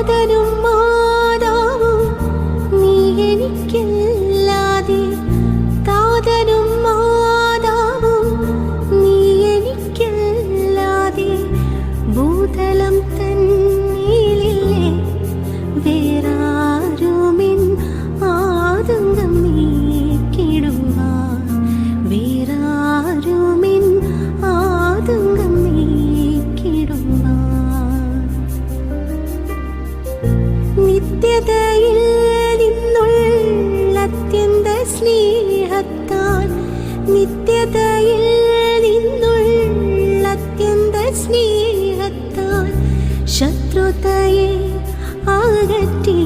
താതനും മാതാവും നീ എനിക്കല്ലാതെ, താതനും മാതാവും നീ എനിക്കല്ലാതെ ഭൂതലം തന്നിലില്ലേ വേറാരുമിൻ ആതങ്കം നീക്കിടുവാൻ, വേറാരുമിൻ ആതങ്കം നീക്കിടുവാൻ. നിത്യതയിൽ നിന്നുള്ള അത്യന്ത സ്നേഹത്താൽ, നിത്യതയിൽ നിന്നുള്ള അത്യന്ത സ്നേഹത്താൽ ശത്രുതയെ അകറ്റി